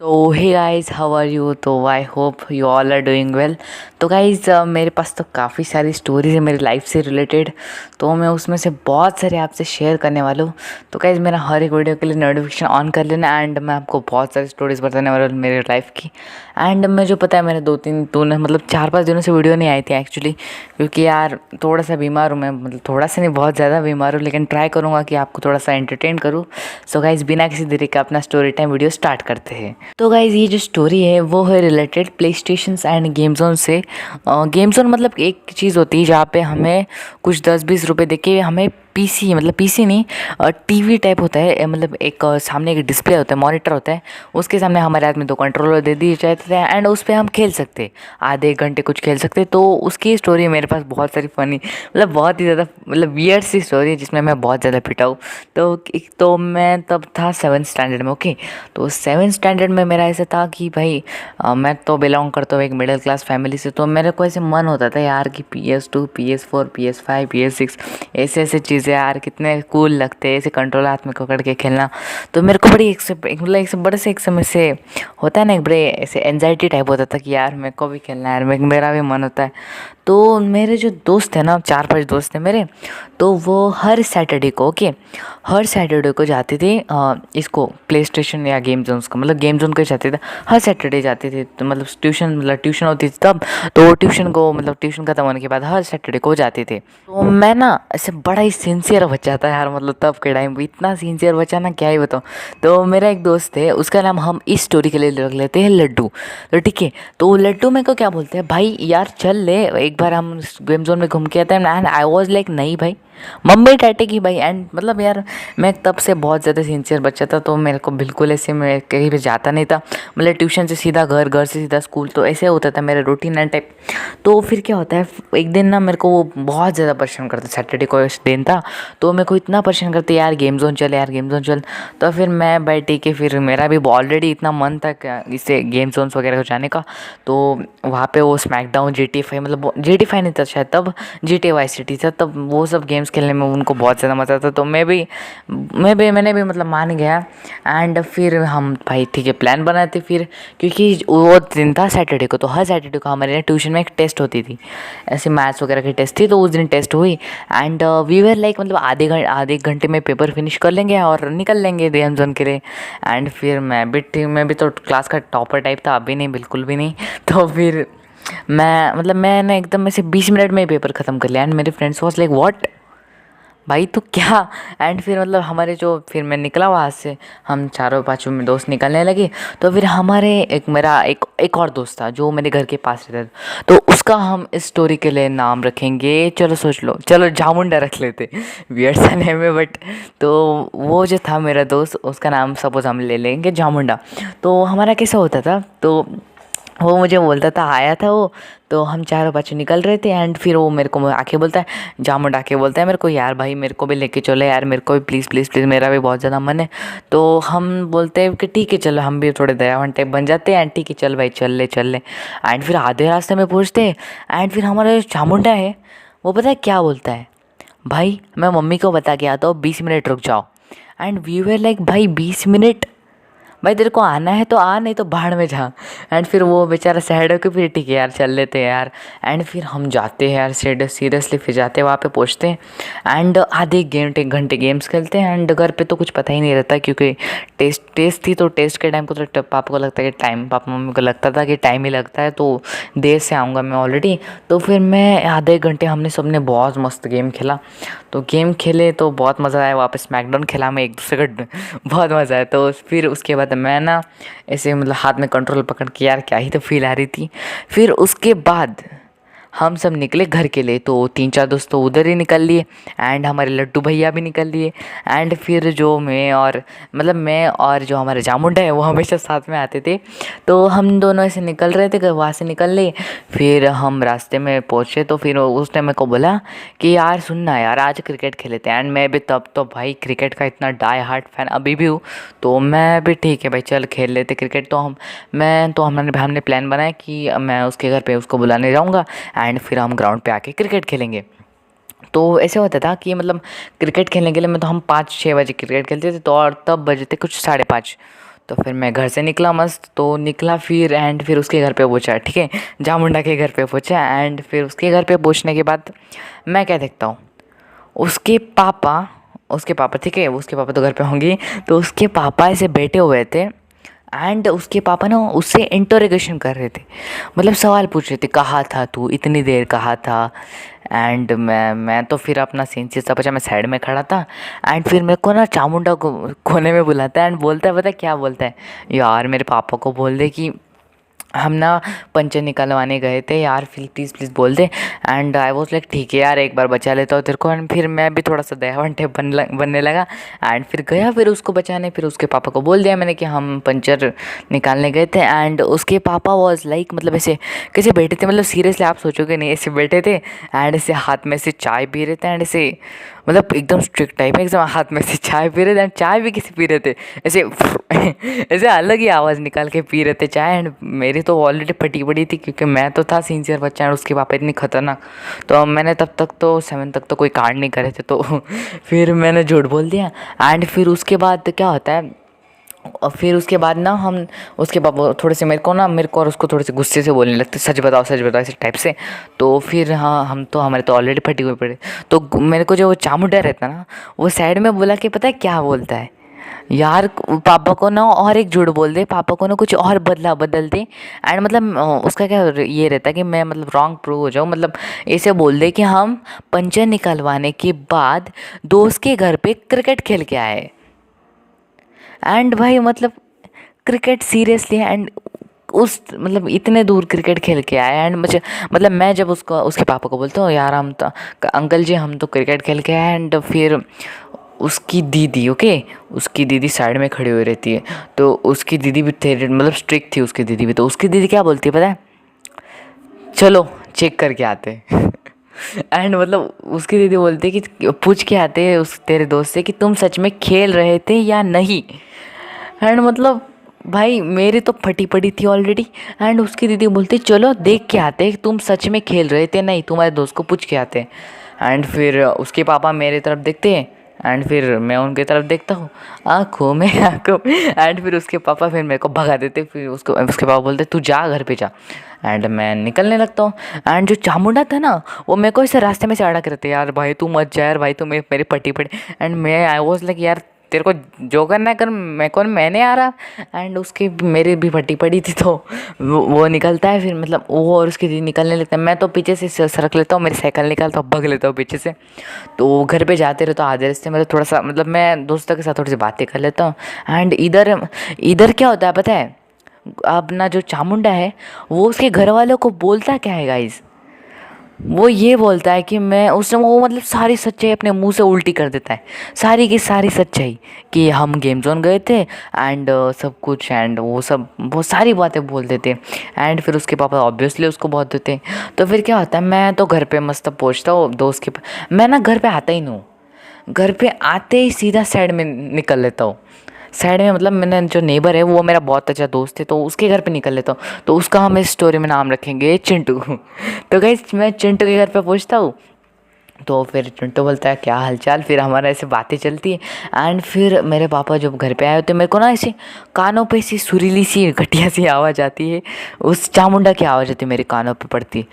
तो hey guys, how are you? तो I hope you all are doing well. तो guys, मेरे पास तो काफ़ी सारी स्टोरीज है मेरी लाइफ से रिलेटेड। तो मैं उसमें से बहुत सारे आपसे शेयर करने वाला हूँ। तो गाइस, मेरा हर एक वीडियो के लिए नोटिफिकेशन ऑन कर लेना एंड मैं आपको बहुत सारी स्टोरीज बताने वाला हूँ मेरी लाइफ की। एंड मैं जो पता है मेरे दो मतलब 4-5 दिनों से वीडियो नहीं आई थी एक्चुअली, क्योंकि यार थोड़ा सा बीमार हूँ मैं, मतलब थोड़ा सा नहीं बहुत ज़्यादा बीमार हूँ, लेकिन ट्राई करूँगा कि आपको थोड़ा सा एंटरटेन करूँ। सो गाइस, बिना किसी देरी के अपना स्टोरी टाइम वीडियो स्टार्ट करते हैं। तो गाइज, ये जो स्टोरी है वो है related play station end game zone से। गेम जोन मतलब एक चीज़ होती है जहाँ पे हमें कुछ 10-20 रुपए देके हमें पीसी, मतलब पीसी नहीं, टीवी टाइप होता है, मतलब एक सामने एक डिस्प्ले होता है, मॉनिटर होता है, उसके सामने हमारे हाथ में 2 कंट्रोलर दे दिए जाते हैं एंड उस पर हम खेल सकते हैं, आधे एक घंटे कुछ खेल सकते हैं। तो उसकी स्टोरी मेरे पास बहुत सारी फनी, मतलब बहुत ही ज़्यादा, मतलब वियर्ड सी स्टोरी है जिसमें मैं बहुत ज़्यादा पिटा हूँ। तो मैं तब था 7th स्टैंडर्ड में, ओके। तो 7th स्टैंडर्ड में मेरा ऐसा था कि भाई, मैं तो बिलोंग करता हूँ एक मिडिल क्लास फैमिली से, तो मेरे को ऐसे मन होता था यार कि PS2, PS4, PS5, PS6 ऐसे ऐसे चीज़ें यार कितने कूल लगते हैं, ऐसे कंट्रोल हाथ में पकड़ के खेलना। तो मेरे को बड़ी मतलब एक से बड़े से एक समय से होता है ना, एक बड़े ऐसे एनजाइटी टाइप होता था कि यार मेरे को भी खेलना है यार, मेरा भी मन होता है। तो मेरे जो दोस्त हैं ना, 4-5 दोस्त हैं मेरे, तो वो हर सैटरडे को, ओके, हर सैटरडे को जाते थे इसको प्ले स्टेशन या गेम जोन्स का, मतलब गेम जोन को जाते थे, हर सैटरडे जाते थे। तो मतलब ट्यूशन होती थी तब, तो ट्यूशन को, मतलब ट्यूशन खत्म होने के बाद हर सैटरडे को जाते थे। तो मैं ना ऐसे बड़ा ही सिंसियर बच्चा था यार, मतलब तब के टाइम पे इतना सिंसियर बच्चा ना, क्या ही बताऊँ। तो मेरा एक दोस्त है, उसका नाम हम इस स्टोरी के लिए रख लेते हैं लड्डू। तो ठीक है, तो लड्डू मेरे को क्या बोलते हैं, भाई यार चल ले एक बार हम गेम जोन में घूम के आते हैं। एंड आई वॉज लाइक नहीं भाई, मम्मी डांटे की भाई। एंड मतलब यार, मैं तब से बहुत ज़्यादा सिंसियर बच्चा था, तो मेरे को बिल्कुल ऐसे मैं कहीं भी जाता नहीं था, मतलब ट्यूशन से सीधा घर, घर से सीधा स्कूल, तो ऐसे होता था मेरा रूटीन एंड टाइप। तो फिर क्या होता है, एक दिन ना मेरे को वो बहुत ज़्यादा परेशान करता, सैटरडे को दिन था, तो मेरे को इतना परेशान करते यार गेम जोन चल, यार गेम जोन चल। तो फिर मैं बैठी के, फिर मेरा भी ऑलरेडी इतना मन था इससे गेम जोन्स वगैरह को जाने का। तो वहाँ पे वो स्मैकडाउन, GTA 5, मतलब GTA 5 नहीं था शायद तब, GTA Vice City था तब, वो सब गेम्स खेलने में उनको बहुत ज़्यादा मज़ा आता। तो मैंने भी मतलब मान गया। एंड फिर हम भाई ठीक है प्लान बनाए थे फिर, क्योंकि वो दिन था सैटरडे को, तो हर सैटरडे को हमारे यहाँ ट्यूशन में एक टेस्ट होती थी, ऐसे मैथ्स वगैरह की टेस्ट थी, तो उस दिन टेस्ट हुई। एंड वी वर लाइक, मतलब आधे एक घंटे में पेपर फिनिश कर लेंगे और निकल लेंगे गेम जोन के लिए। एंड फिर मैं भी तो क्लास का टॉपर टाइप था, अभी नहीं, बिल्कुल भी नहीं। तो फिर मैंने एकदम ऐसे 20 मिनट में ही पेपर ख़त्म कर लिया। एंड मेरे फ्रेंड्स वॉज लाइक व्हाट भाई तू क्या। एंड फिर मतलब हमारे जो, फिर मैं निकला वहाँ से, हम चारों पाँचों में दोस्त निकलने लगे। तो फिर हमारे मेरा एक और दोस्त था जो मेरे घर के पास रहता था, तो उसका हम इस स्टोरी के लिए नाम रखेंगे, चलो सोच लो, चलो झामुंडा रख लेते, वियर्ड सा नेम है बट। तो वो जो था मेरा दोस्त, उसका नाम सपोज हम ले लेंगे झामुंडा। तो हमारा कैसा होता था, तो वो मुझे बोलता था, आया था वो, तो हम चारों बच्चे निकल रहे थे। एंड फिर वो मेरे को आके बोलता है, जामुन आके बोलता है मेरे को, यार भाई मेरे को भी लेके चलो यार, मेरे को भी प्लीज़ प्लीज़ प्लीज़, मेरा भी बहुत ज़्यादा मन है। तो हम बोलते हैं कि ठीक है चलो, हम भी थोड़े दयावान टाइप बन जाते हैं, एंड ठीक है चल भाई, चल ले चल ले। एंड फिर आधे रास्ते में पहुँचते हैं। एंड फिर हमारा जो चामुंडा है, वो पता है क्या बोलता है, भाई मैं मम्मी को बता के आता हूँ, 20 मिनट रुक जाओ। एंड वी वर लाइक भाई 20 मिनट, भाई तेरे को आना है तो आ, नहीं तो भाड़ में जा। एंड फिर वो बेचारा सैड हो के, फिर ठीक है यार चल लेते हैं यार। एंड फिर हम जाते हैं यार, सीरियसली फिर जाते हैं वहाँ पे, पहुँचते हैं। एंड आधे एक घंटे गेम्स खेलते हैं। एंड घर पे तो कुछ पता ही नहीं रहता, क्योंकि टेस्ट थी, तो टेस्ट के टाइम को तो पापा को लगता है कि टाइम, पापा मम्मी को लगता था कि टाइम ही लगता है, तो देर से आऊँगा मैं ऑलरेडी। तो फिर मैं आधे एक घंटे हमने सबने बहुत मस्त गेम खेला। तो गेम खेले तो बहुत मज़ा आया, वापस स्मैकडाउन खेला मैं एक दूसरे का, बहुत मज़ा आया। तो फिर उसके बाद मैं ना ऐसे, मतलब हाथ में कंट्रोल पकड़ के, यार क्या ही तो फील आ रही थी। फिर उसके बाद हम सब निकले घर के लिए, तो 3-4 दोस्त तो उधर ही निकल लिए, एंड हमारे लड्डू भैया भी निकल लिए। एंड फिर जो मैं और जो हमारे जामुंडा है वो हमेशा साथ में आते थे। तो हम दोनों ऐसे निकल रहे थे, वहाँ से निकल लिए। फिर हम रास्ते में पहुँचे, तो फिर उसने मेरे को बोला कि यार सुनना यार, आज क्रिकेट खेले थे। एंड मैं भी तब तो भाई क्रिकेट का इतना डाई हार्ट फैन अभी भी हूँ। तो मैं भी ठीक है भाई चल खेल लेते क्रिकेट। तो हमने प्लान बनाया कि मैं उसके घर पे उसको बुलाने जाऊँगा, एंड फिर हम ग्राउंड पे आके क्रिकेट खेलेंगे। तो ऐसे होता था कि मतलब क्रिकेट खेलने के लिए, मैं तो हम 5-6 बजे क्रिकेट खेलते थे, तो और तब बजे थे कुछ 5:30। तो फिर मैं घर से निकला मस्त, तो निकला फिर एंड फिर उसके घर पे पहुंचा, ठीक है, जामुंडा के घर पे पहुंचा। एंड फिर उसके घर पे पहुंचने के बाद मैं क्या देखता हूँ, उसके पापा उसके पापा ठीक है, उसके पापा तो घर पे होंगे, तो उसके पापा ऐसे बैठे हुए थे। एंड उसके पापा ना उससे इंटरोगेशन कर रहे थे, मतलब सवाल पूछ रहे थे, कहाँ था तू इतनी देर, कहाँ था। एंड मैं तो फिर अपना सीन चीज़ बचा, मैं साइड में खड़ा था। एंड फिर मेरे को ना चामुंडा को कोने में बुलाता है एंड बोलता है, पता है क्या बोलता है, यार मेरे पापा को बोल दे कि हम ना पंचर निकलवाने गए थे यार, प्लीज़ प्लीज़ बोल दे। एंड आई वॉज लाइक ठीक है यार, एक बार बचा लेता हूँ तेरे को। एंड फिर मैं भी थोड़ा सा दयावान टाइप बनने लगा। एंड फिर गया फिर उसको बचाने, फिर उसके पापा को बोल दिया मैंने कि हम पंचर निकालने गए थे। एंड उसके पापा वॉज लाइक, मतलब ऐसे कैसे बैठे थे, मतलब सीरियसली आप सोचोगे नहीं, ऐसे बैठे थे एंड ऐसे हाथ में से चाय पी रहे थे। एंड ऐसे मतलब एकदम स्ट्रिक्ट टाइप है, एकदम हाथ में से चाय पी रहे थे। एंड चाय भी किसी पी रहे थे ऐसे ऐसे अलग ही आवाज़ निकाल के पी रहे थे चाय। एंड मेरी तो ऑलरेडी फटी पड़ी थी, क्योंकि मैं तो था सिंसियर बच्चा और उसके पापा इतनी खतरनाक। तो मैंने तब तक तो 7 तक तो कोई कांड नहीं करे थे, तो फिर मैंने झूठ बोल दिया। एंड फिर उसके बाद क्या होता है, और फिर उसके बाद ना हम उसके पापा थोड़े से मेरे को और उसको थोड़े से गुस्से से बोलने लगते, सच बताओ इस टाइप से। तो फिर हाँ, हमारे तो ऑलरेडी फटी हुई पड़े। तो मेरे को जो वो चामुंडा रहता ना, वो साइड में बोला कि पता है क्या बोलता है, यार पापा को ना और एक झूठ बोल दे, पापा को ना कुछ और बदल दे। एंड मतलब उसका क्या ये रहता है कि मैं मतलब रॉन्ग प्रूव हो जाऊँ, मतलब ऐसे बोल दे कि हम पंचर निकलवाने के बाद दोस्त के घर पे क्रिकेट खेल के आए। एंड भाई मतलब क्रिकेट सीरियसली, एंड उस मतलब इतने दूर क्रिकेट खेल के आया। एंड मुझे मतलब मैं जब उसको उसके पापा को बोलता हूँ, यार हम तो अंकल जी हम तो क्रिकेट खेल के आए। एंड फिर उसकी दीदी, ओके, उसकी दीदी साइड में खड़ी हुई रहती है। तो उसकी दीदी भी थे, मतलब स्ट्रिक्ट थी उसकी दीदी भी। तो उसकी दीदी क्या बोलती है पता है, चलो चेक करके आते एंड मतलब उसकी दीदी बोलती है कि पूछ के आते हैं उस तेरे दोस्त से कि तुम सच में खेल रहे थे या नहीं। एंड मतलब भाई मेरी तो फटी पड़ी थी ऑलरेडी। एंड उसकी दीदी बोलती चलो देख के आते तुम सच में खेल रहे थे नहीं, तुम्हारे दोस्त को पूछ के आते। एंड फिर उसके पापा मेरी तरफ देखते हैं एंड फिर मैं उनकी तरफ देखता हूँ, आँखों में आँखों। एंड फिर उसके पापा फिर मेरे को भगा देते, फिर उसके पापा बोलते तू जा घर पे जा। एंड मैं निकलने लगता हूँ। एंड जो चामुंडा था ना, वो मेरे को ऐसे रास्ते में से अड़क रहते, यार भाई तू मत जा यार भाई, तू मेरी पट्टी पड़ी। एंड मैं आई वॉज लाइक यार तेरे को जो करना है कर, मैंने आ रहा। एंड उसकी मेरी भी फटी पड़ी थी, तो वो निकलता है फिर, मतलब वो और उसकी दीदी निकलने लगता है। मैं तो पीछे से सरक लेता हूँ, मेरी साइकिल निकालता हूँ, भग लेता हूँ पीछे से। तो घर पे जाते रहता हूँ आधे रास्ते में, तो थोड़ा सा मतलब मैं दोस्तों के साथ थोड़ी सी बातें कर लेता हूँ। एंड इधर इधर क्या होता है पता है, अपना जो चामुंडा है वो उसके घर वालों को बोलता क्या है गाइज, वो ये बोलता है कि मैं उसने वो मतलब सारी सच्चाई अपने मुंह से उल्टी कर देता है, सारी की सारी सच्चाई कि हम गेम जोन गए थे एंड सब कुछ। एंड वो सब बहुत सारी बातें बोल देते। एंड फिर उसके पापा ऑब्वियसली उसको बहुत देते। तो फिर क्या होता है, मैं तो घर पे मस्त पहुंचता हूँ दोस्त के मैं ना घर पे आता ही नहीं हूँ, घर पे आते ही सीधा साइड में निकल लेता हूँ। साइड में मतलब मैंने जो नेबर है वो मेरा बहुत अच्छा दोस्त है, तो उसके घर पे निकल लेता हूँ। तो उसका हम इस स्टोरी में नाम रखेंगे चिंटू। तो गाइस मैं चिंटू के घर पे पहुँचता हूँ, तो फिर चिंटू बोलता है क्या हालचाल, फिर हमारा ऐसे बातें चलती है। एंड फिर मेरे पापा जब घर पे आए तो मेरे को ना ऐसे कानों पे सी सुरीली सी घटिया सी आवाज़ आती है, उस चामुंडा की आवाज़ आती है मेरे कानों पे पड़ती।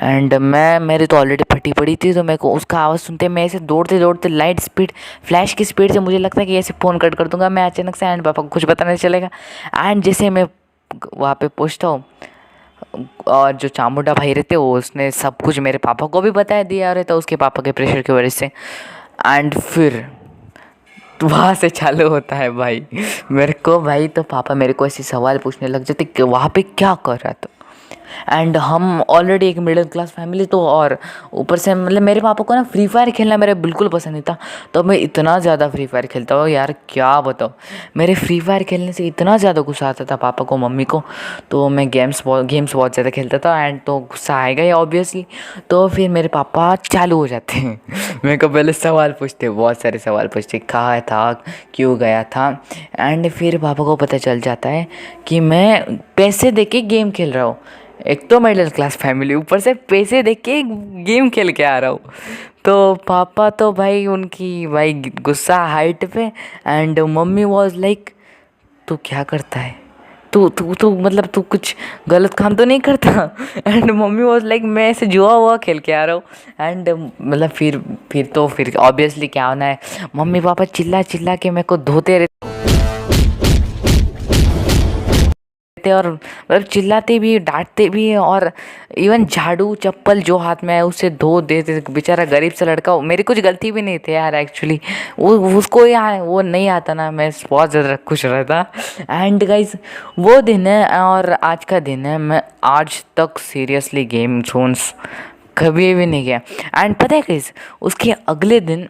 एंड मेरी तो ऑलरेडी फटी पड़ी थी, तो मेरे को उसका आवाज़ सुनते मैं ऐसे दौड़ते दौड़ते लाइट स्पीड फ्लैश की स्पीड से, मुझे लगता है कि ऐसे फ़ोन कट कर दूंगा मैं अचानक से, एंड पापा को कुछ पता नहीं चलेगा। एंड जैसे मैं वहाँ पे पहुँचता हूँ, और जो चामुंडा भाई रहते वो उसने सब कुछ मेरे पापा को भी बता दिया रहता उसके पापा के प्रेशर की वजह से। एंड फिर वहाँ से चालू होता है भाई मेरे को, भाई तो पापा मेरे को ऐसे सवाल पूछने लग जाते कि वहाँ पे क्या कर रहा था। एंड हम ऑलरेडी एक मिडिल क्लास फैमिली, तो और ऊपर से मतलब मेरे पापा को ना फ्री फायर खेलना मेरे बिल्कुल पसंद नहीं था। तो मैं इतना ज़्यादा फ्री फायर खेलता हूँ यार क्या बताऊँ, मेरे फ्री फायर खेलने से इतना ज़्यादा गुस्सा आता था पापा को मम्मी को। तो मैं गेम्स बहुत ज़्यादा खेलता था एंड तो गुस्सा आएगा ही ऑब्वियसली। तो फिर मेरे पापा चालू हो जाते हैं मेरे को पहले सवाल पूछते, बहुत सारे सवाल पूछते, कहाँ था, क्यों गया था। एंड फिर पापा को पता चल जाता है कि मैं पैसे दे के गेम खेल रहा हूँ, एक तो मिडिल क्लास फैमिली ऊपर से पैसे दे के गेम खेल के आ रहा हूँ। तो पापा तो भाई उनकी भाई गुस्सा हाइट पे। एंड मम्मी वाज लाइक तू क्या करता है, तू मतलब तू कुछ गलत काम तो नहीं करता। एंड मम्मी वॉज लाइक मैं ऐसे जुआ हुआ खेल के आ रहा हूँ। एंड मतलब फिर ऑब्वियसली क्या होना है, मम्मी पापा चिल्ला चिल्ला के मेरे को धोते रहते और मतलब चिल्लाते भी डांटते भी, और इवन झाड़ू चप्पल जो हाथ में है उससे धो देते। बेचारा गरीब सा लड़का, मेरी कुछ गलती भी नहीं थी यार एक्चुअली, वो उसको यहाँ वो नहीं आता ना, मैं बहुत ज़्यादा खुश रहता। एंड गाइज वो दिन है और आज का दिन है, मैं आज तक सीरियसली गेम जोन्स कभी भी नहीं गया। एंड पता है गाइज उसके अगले दिन,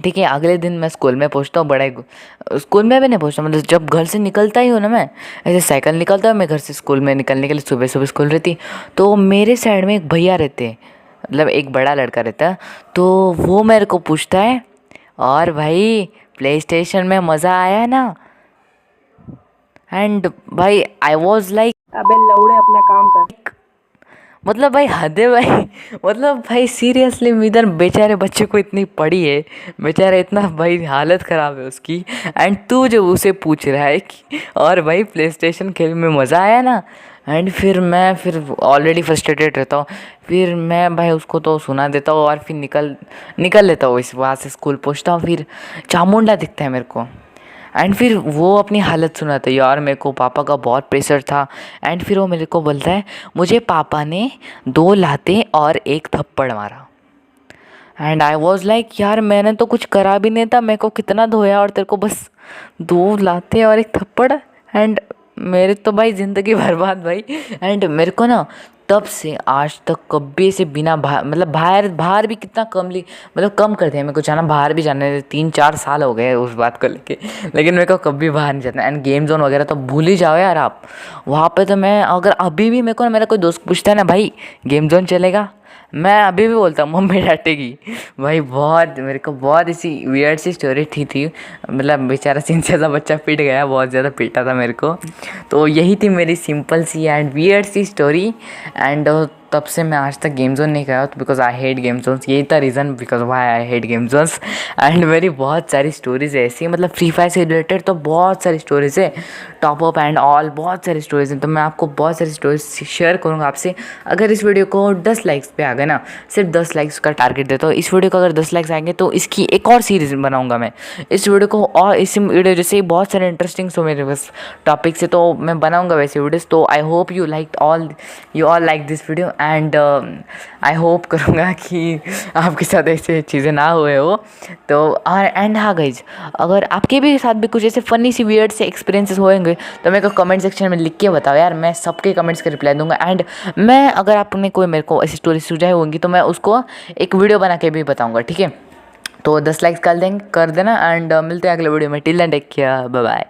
ठीक है, अगले दिन मैं स्कूल में पहुंचता हूँ, स्कूल में भी नहीं पहुंचता, मतलब जब घर से निकलता ही हूँ ना, मैं ऐसे साइकिल निकलता हूँ मैं घर से स्कूल में निकलने के लिए, सुबह सुबह स्कूल रहती, तो मेरे साइड में एक भैया रहते हैं, मतलब एक बड़ा लड़का रहता है। तो वो मेरे को पूछता है, और भाई प्ले स्टेशन में मज़ा आया ना। एंड भाई आई वॉज लाइक अबे लौड़े अपना काम कर। मतलब भाई हद है भाई। मतलब भाई सीरियसली इधर बेचारे बच्चे को इतनी पड़ी है, बेचारा इतना भाई हालत ख़राब है उसकी, एंड तू जो उसे पूछ रहा है कि और भाई प्ले स्टेशन खेल में मज़ा आया ना। एंड फिर ऑलरेडी फ्रस्ट्रेटेड रहता हूँ, फिर मैं भाई उसको तो सुना देता हूँ और फिर निकल लेता हूँ इस वहाँ से, स्कूल पहुँचता हूँ, फिर चामुंडा दिखता है मेरे को। एंड फिर वो अपनी हालत सुनाता है, यार मेरे को पापा का बहुत प्रेशर था। एंड फिर वो मेरे को बोलता है, मुझे पापा ने 2 लाते और 1 थप्पड़ मारा। एंड आई वॉज लाइक यार मैंने तो कुछ करा भी नहीं था, मेरे को कितना धोया और तेरे को बस 2 लाते और 1 थप्पड़। एंड मेरे तो भाई ज़िंदगी बर्बाद भाई। एंड मेरे को ना तब से आज तक कभी से बिना मतलब बाहर भी कितना मतलब कम कर दिया मेरे को जाना, बाहर भी जाने 3-4 साल हो गए उस बात को लेके, लेकिन मेरे को कभी बाहर नहीं जाना। एंड गेम जोन वगैरह तो भूल ही जाओ यार आप, वहाँ पे तो मैं अगर अभी भी मेरे को ना मेरा कोई दोस्त पूछता है ना भाई गेम जोन चलेगा, मैं अभी भी बोलता हूँ मम्मी डांटेगी भाई। बहुत मेरे को बहुत ऐसी वियर्ड सी स्टोरी थी, मतलब बेचारा सिंसियर सा बच्चा पिट गया, बहुत ज़्यादा पीटा था मेरे को। तो यही थी मेरी सिंपल सी एंड वियर्ड सी स्टोरी। एंड तब से मैं आज तक गेम जोन नहीं गया, तो because I hate game zones, यही था reason because why I hate game zones. And मेरी बहुत सारी स्टोरीज़ है ऐसी, मतलब फ्री फायर से रिलेटेड तो बहुत सारी स्टोरीज़ है, टॉप अप एंड ऑल बहुत सारी स्टोरीज़ हैं, तो मैं आपको बहुत सारी स्टोरीज शेयर करूँगा आपसे। अगर इस वीडियो को 10 लाइक्स पे आ गए ना, सिर्फ 10 लाइक्स का टारगेट देता हूँ, इस वीडियो को अगर 10 लाइक्स आएंगे तो इसकी एक और सीरीज़ बनाऊँगा मैं इस वीडियो को, और इस वीडियो जैसे बहुत सारे इंटरेस्टिंग सो मेरे पास टॉपिक से, तो मैं बनाऊँगा वैसे वीडियोज़। तो I hope you all like this video, and I hope करूँगा कि आपके साथ ऐसे चीज़ें ना हुए हो। तो और एंड हाँ गाइज, अगर आपके भी साथ भी कुछ ऐसे फ़नी सी वियर्ड से एक्सपीरियंसेस होंगे तो मेरे को कमेंट सेक्शन में लिख के बताओ यार, मैं सबके कमेंट्स का रिप्लाई दूंगा। एंड मैं अगर आपने कोई मेरे को ऐसी स्टोरी सुझाई होंगी तो मैं उसको एक वीडियो बना के भी बताऊँगा, ठीक है। तो 10 लाइक्स कर देना। एंड मिलते हैं अगले वीडियो में, till then take care, bye bye.